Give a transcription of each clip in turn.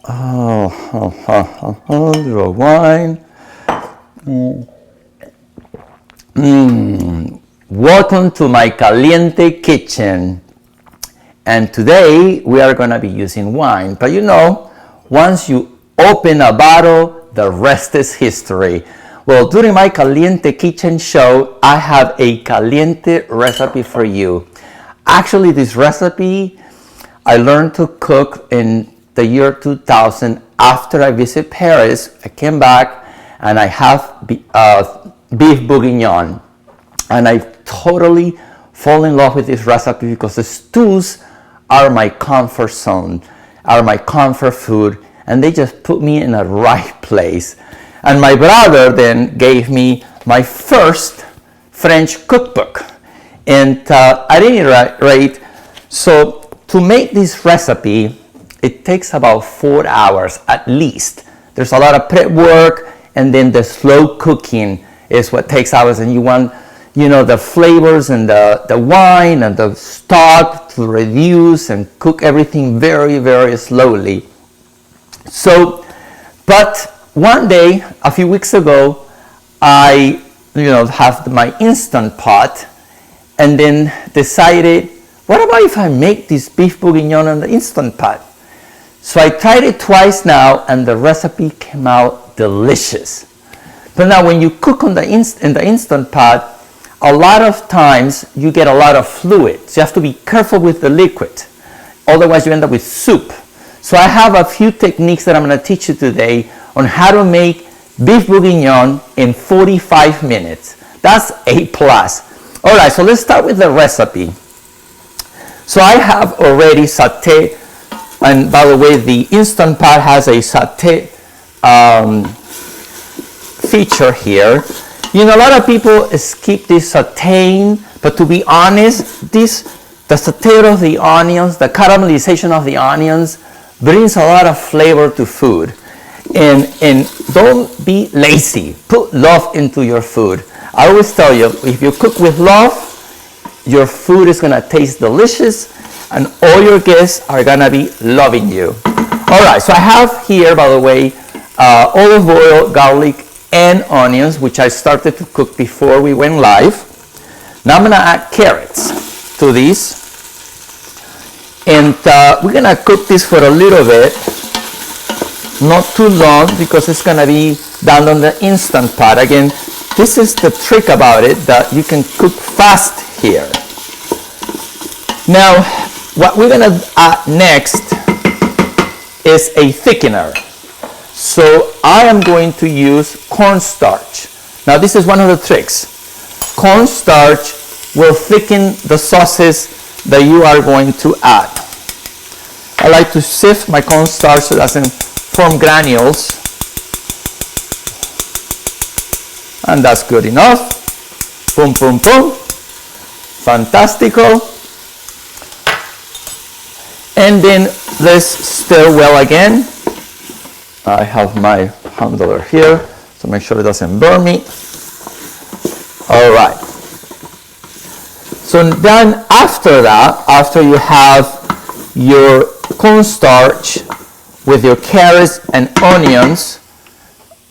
Little wine. Welcome to my Caliente Kitchen. And today we are going to be using wine. But you know, once you open a bottle, the rest is history. Well, during my Caliente Kitchen Show, I have a caliente recipe for you. Actually, this recipe I learned to cook in the year 2000 after I visited Paris. I came back and I have beef bourguignon. And I totally fall in love with this recipe because the stews are my comfort zone, are my comfort food, and they just put me in a right place. And my brother then gave me my first French cookbook. And at any rate, so to make this recipe, it takes about 4 hours at least. There's a lot of prep work, and then the slow cooking is what takes hours. And you want, you know, the flavors and the wine and the stock to reduce and cook everything very, very slowly. So, but one day, a few weeks ago, I, have my Instant Pot, and then decided, what about if I make this beef bourguignon in the Instant Pot? So I tried it twice now, and the recipe came out delicious. But now when you cook in the Instant Pot, a lot of times you get a lot of fluid. So you have to be careful with the liquid. Otherwise you end up with soup. So I have a few techniques that I'm going to teach you today on how to make beef bourguignon in 45 minutes. That's a plus. All right, so let's start with the recipe. So I have already sauté, and by the way, the Instant Pot has a sauté feature here. You know, a lot of people skip this sautéing, but to be honest, the sauté of the onions, the caramelization of the onions brings a lot of flavor to food. And don't be lazy. Put love into your food. I always tell you, if you cook with love, your food is going to taste delicious, and all your guests are going to be loving you. All right, so I have here, by the way, olive oil, garlic, and onions, which I started to cook before we went live. Now I'm going to add carrots to this. And we're going to cook this for a little bit. Not too long, because it's going to be done on the Instant Pot. Again, this is the trick about it, that you can cook fast here. Now, what we're going to add next is a thickener. So I am going to use cornstarch. Now this is one of the tricks. Cornstarch will thicken the sauces that you are going to add. I like to sift my cornstarch so it doesn't form granules. And that's good enough. Boom, boom, boom. Fantastico. And then let's stir well again. I have my handler here, so make sure it doesn't burn me. All right. So then after that, after you have your cornstarch with your carrots and onions,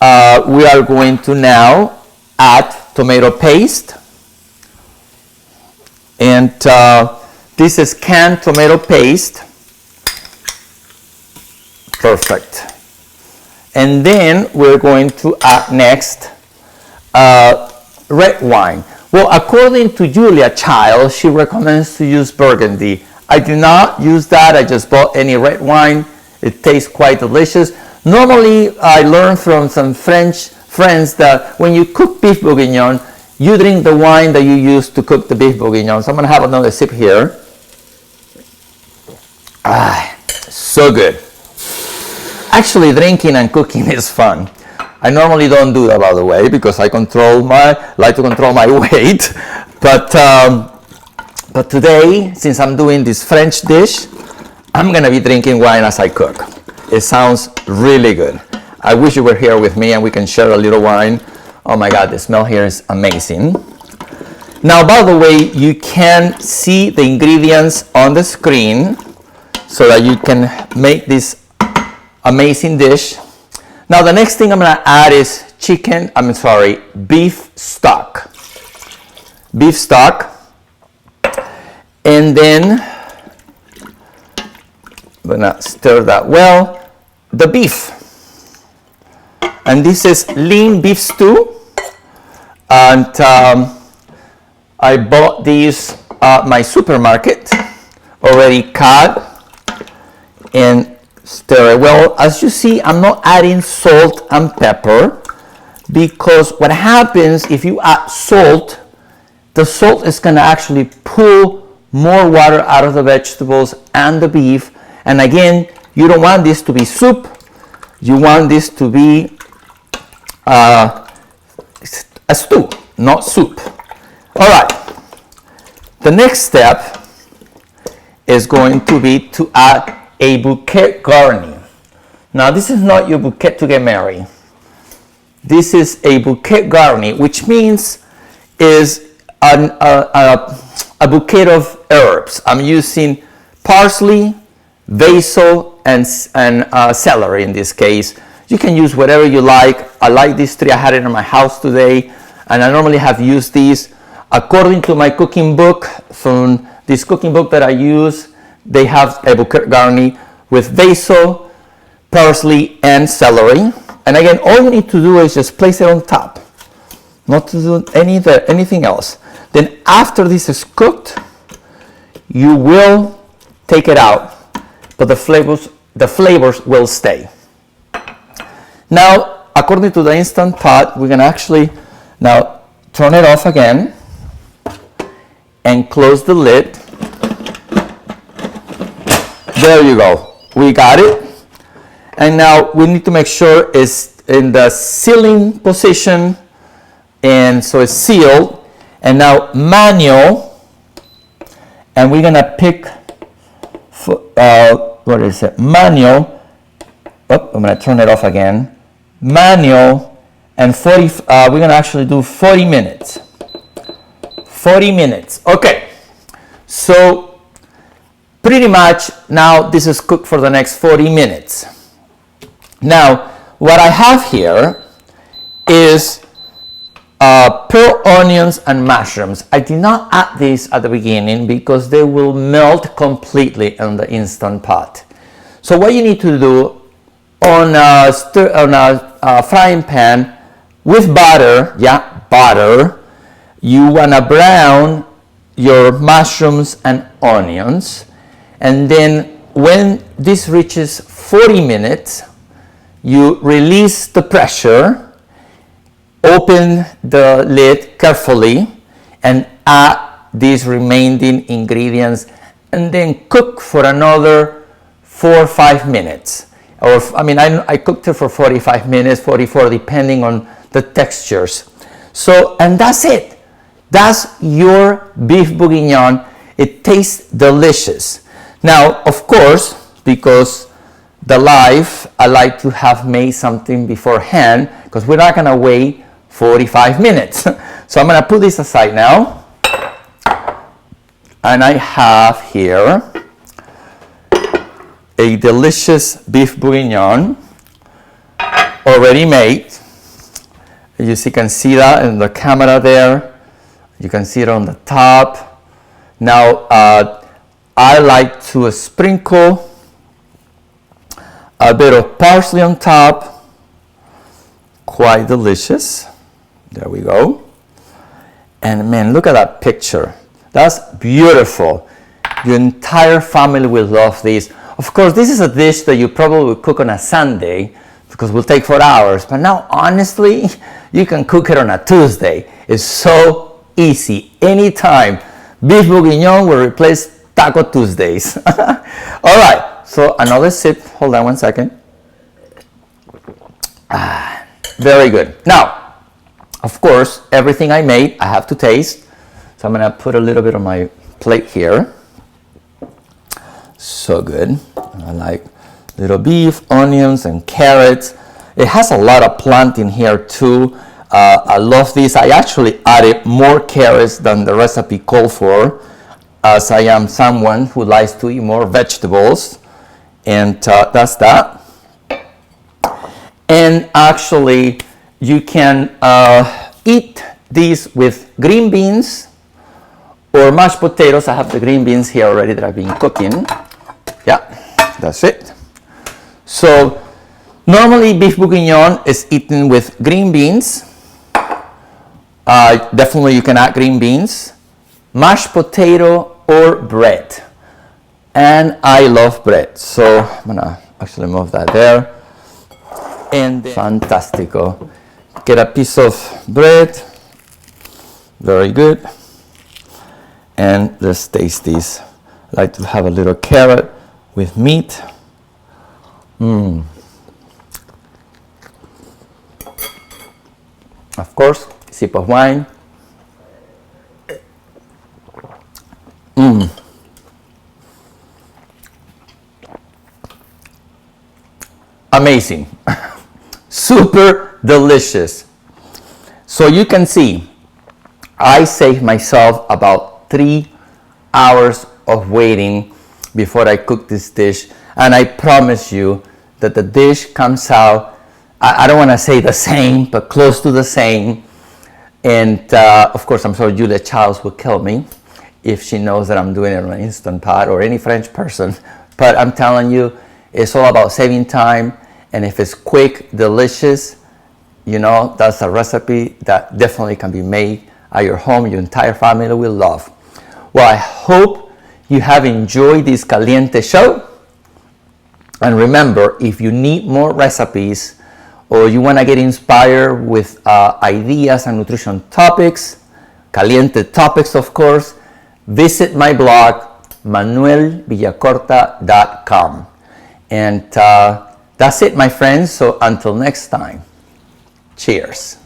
we are going to now add tomato paste. And this is canned tomato paste. Perfect. And then we're going to add next red wine. Well, according to Julia Child, she recommends to use Burgundy. I do not use that. I just bought any red wine. It tastes quite delicious. Normally, I learned from some French friends that when you cook beef bourguignon, you drink the wine that you use to cook the beef bourguignon. So I'm going to have another sip here. Ah, so good. Actually, drinking and cooking is fun. I normally don't do that, by the way, because I like to control my weight. But today, since I'm doing this French dish, I'm gonna be drinking wine as I cook. It sounds really good. I wish you were here with me and we can share a little wine. Oh my God, the smell here is amazing. Now, by the way, you can see the ingredients on the screen so that you can make this amazing dish. Now the next thing I'm gonna add is beef stock. Beef stock. And then I'm gonna stir that well. The beef. And this is lean beef stew. And I bought these at my supermarket, already cut and stir it well. As you see, I'm not adding salt and pepper, because what happens if you add salt, the salt is going to actually pull more water out of the vegetables and the beef. And again, you don't want this to be soup. You want this to be a stew, not soup. All right. The next step is going to be to add a bouquet garni. Now, this is not your bouquet to get married. This is a bouquet garni, which means is a bouquet of herbs. I'm using parsley, basil, and celery in this case. You can use whatever you like. I like these three. I had it in my house today, and I normally have used these. According to my cooking book, from this cooking book that I use, they have a bouquet garni with basil, parsley, and celery. And again, all you need to do is just place it on top, not to do anything else. Then after this is cooked, you will take it out, but the flavors will stay. Now, according to the Instant Pot, we're gonna actually now turn it off again and close the lid. There you go. We got it. And now we need to make sure it's in the sealing position, and so it's sealed. And now manual, and we're gonna pick what is it? Manual. Oh, I'm gonna turn it off again. Manual, and 40. We're gonna actually do 40 minutes. 40 minutes. Okay. So pretty much now this is cooked for the next 40 minutes. Now, what I have here is pearl onions and mushrooms. I did not add these at the beginning because they will melt completely in the Instant Pot. So what you need to do on a frying pan with butter, you want to brown your mushrooms and onions. And then when this reaches 40 minutes, you release the pressure, open the lid carefully, and add these remaining ingredients, and then cook for another 4 or 5 minutes. Or I cooked it for 45 minutes, 44, depending on the textures. So, and that's it. That's your beef bourguignon. It tastes delicious. Now, of course, because I like to have made something beforehand, because we're not gonna wait 45 minutes. So I'm gonna put this aside now. And I have here a delicious beef bourguignon already made. You can see that in the camera there. You can see it on the top. Now, I like to sprinkle a bit of parsley on top. Quite delicious. There we go. And man, look at that picture. That's beautiful. Your entire family will love this. Of course, this is a dish that you probably would cook on a Sunday because it will take 4 hours. But now, honestly, you can cook it on a Tuesday. It's so easy. Anytime. Beef bourguignon will replace Taco Tuesdays. All right. So another sip. Hold on one second. Very good. Now, of course, everything I made, I have to taste. So I'm gonna put a little bit on my plate here. So good. I like little beef, onions, and carrots. It has a lot of plant in here too. I love this. I actually added more carrots than the recipe called for, as I am someone who likes to eat more vegetables. And that's that. And actually, you can eat these with green beans or mashed potatoes. I have the green beans here already that I've been cooking. Yeah, that's it. So normally beef bourguignon is eaten with green beans. Definitely you can add green beans, mashed potato, or bread. And I love bread, so I'm gonna actually move that there. And fantastico. Get a piece of bread. Very good. And let's taste these. I like to have a little carrot with meat. Of course, sip of wine. Amazing. Super delicious. So you can see, I saved myself about 3 hours of waiting before I cook this dish, and I promise you that the dish comes out, I don't want to say the same, but close to the same. And of course, I'm sure Julia Childs will kill me if she knows that I'm doing it on an Instant Pot, or any French person. But I'm telling you, it's all about saving time. And if it's quick, delicious, you know, that's a recipe that definitely can be made at your home. Your entire family will love. Well, I hope you have enjoyed this Caliente show. And remember, if you need more recipes, or you want to get inspired with ideas and nutrition topics, caliente topics, of course, visit my blog, manuelvillacorta.com. And that's it, my friends. So until next time, cheers.